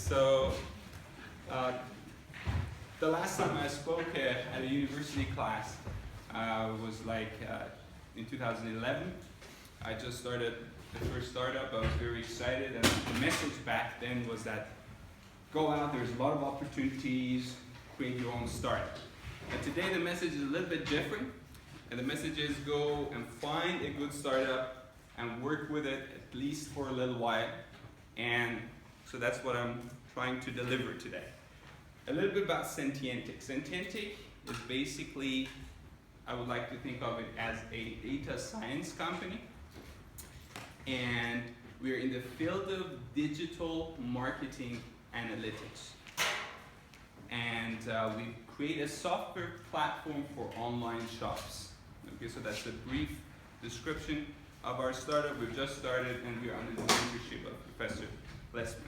So, the last time I spoke at a university class was in 2011. I just started the first startup. I was very excited, and the message back then was that go out, there's a lot of opportunities, create your own startup. And today the message is a little bit different, and the message is go and find a good startup and work with it at least for a little while. And so that's what I'm trying to deliver today. A little bit about Sentientic. Sentientic is basically, I would like to think of it as a data science company. And we're in the field of digital marketing analytics. And we create a software platform for online shops. Okay, so that's a brief description of our startup. We've just started, and we are under the leadership of Professor Lessman.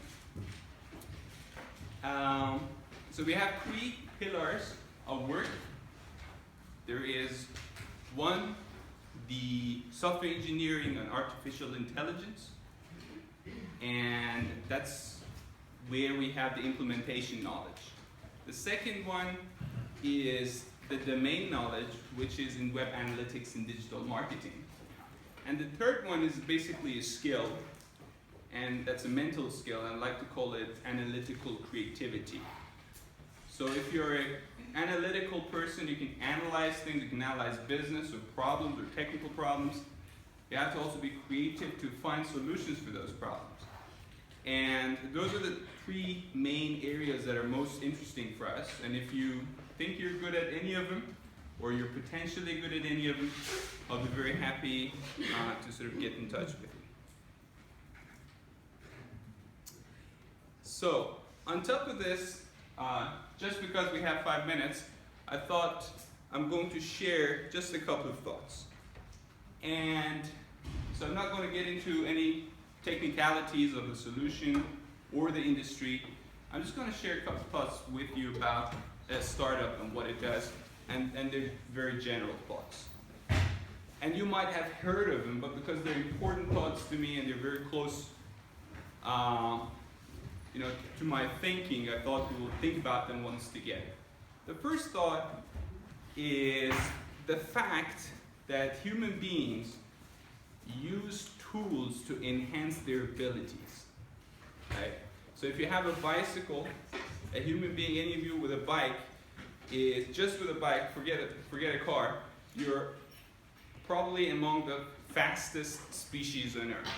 So we have three pillars of work. There is one, the software engineering and artificial intelligence, and that's where we have the implementation knowledge. The second one is the domain knowledge, which is in web analytics and digital marketing. And the third one is basically a skill, and that's a mental skill, and I like to call it analytical creativity. So if you're an analytical person, you can analyze things, you can analyze business or problems or technical problems. You have to also be creative to find solutions for those problems. And those are the three main areas that are most interesting for us. And if you think you're good at any of them, or you're potentially good at any of them, I'll be very happy to sort of get in touch with you. So, on top of this, just because we have 5 minutes, I thought I'm going to share just a couple of thoughts. And so I'm not going to get into any technicalities of the solution or the industry. I'm just going to share a couple of thoughts with you about a startup and what it does, and they're very general thoughts. And you might have heard of them, but because they're important thoughts to me and they're very close to my thinking, I thought we will think about them once together. The first thought is the fact that human beings use tools to enhance their abilities. Right? So if you have a bicycle, a human being, any of you with a bike, is just with a bike, forget a car, you're probably among the fastest species on Earth.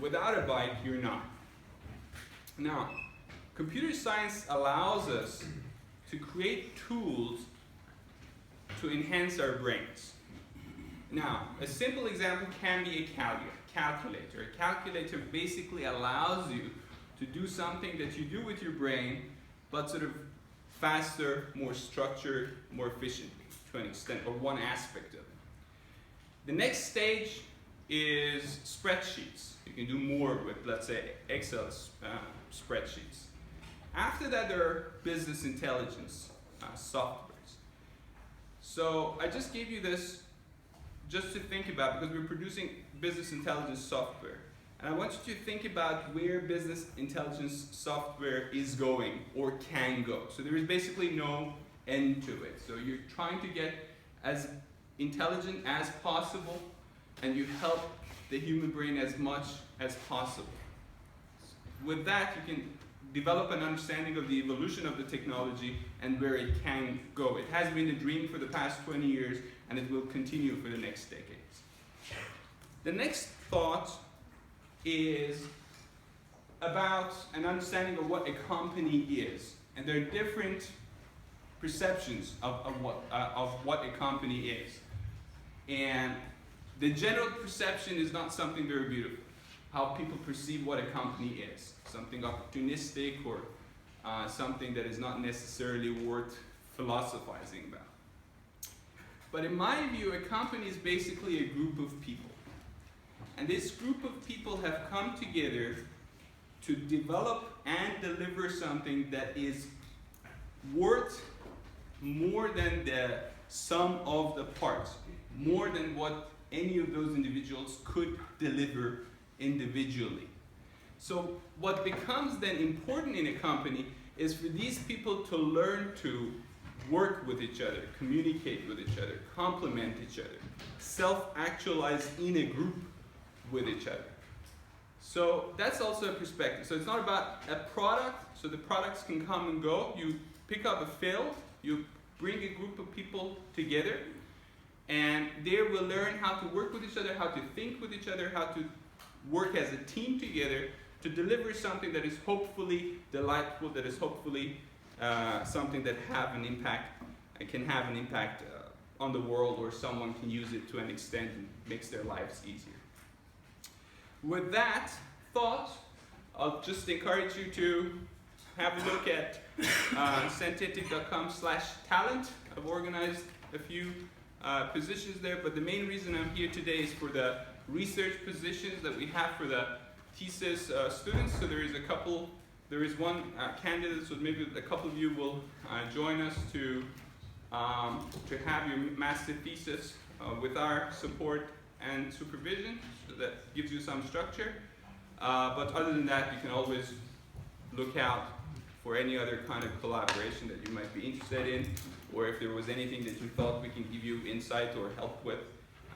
Without a bike, you're not. Now, computer science allows us to create tools to enhance our brains. Now, a simple example can be a calculator. A calculator basically allows you to do something that you do with your brain, but sort of faster, more structured, more efficiently to an extent, or one aspect of it. The next stage is spreadsheets. You can do more with, let's say, Excel spreadsheets. After that, there are business intelligence softwares. So I just gave you this just to think about, because we're producing business intelligence software. And I want you to think about where business intelligence software is going or can go. So there is basically no end to it. So you're trying to get as intelligent as possible, and you help the human brain as much as possible. With that, you can develop an understanding of the evolution of the technology and where it can go. It has been a dream for the past 20 years, and it will continue for the next decades. The next thought is about an understanding of what a company is. And there are different perceptions of what a company is. And the general perception is not something very beautiful. How people perceive what a company is. Something opportunistic, or something that is not necessarily worth philosophizing about. But in my view, a company is basically a group of people. And this group of people have come together to develop and deliver something that is worth more than the sum of the parts, more than what any of those individuals could deliver individually. So what becomes then important in a company is for these people to learn to work with each other, communicate with each other, complement each other, self-actualize in a group with each other. So that's also a perspective. So it's not about a product, so the products can come and go. You pick up a field, you bring a group of people together, and they will learn how to work with each other, how to think with each other, how to work as a team together to deliver something that is hopefully delightful, that is hopefully something that can have an impact on the world, or someone can use it to an extent and makes their lives easier. With that thought, I'll just encourage you to have a look at Sentientic.com/talent. I've organized a few positions there, but the main reason I'm here today is for the research positions that we have for the thesis students. So there is one candidate, so maybe a couple of you will join us to have your master thesis with our support and supervision. So that gives you some structure. But other than that, you can always look out for any other kind of collaboration that you might be interested in, or if there was anything that you thought we can give you insight or help with,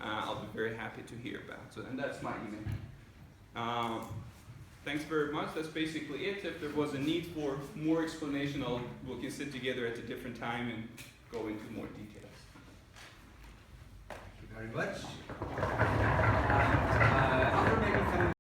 I'll be very happy to hear about. So, and that's my email. Thanks very much. That's basically it. If there was a need for more explanation, we can sit together at a different time and go into more details. Thank you very much.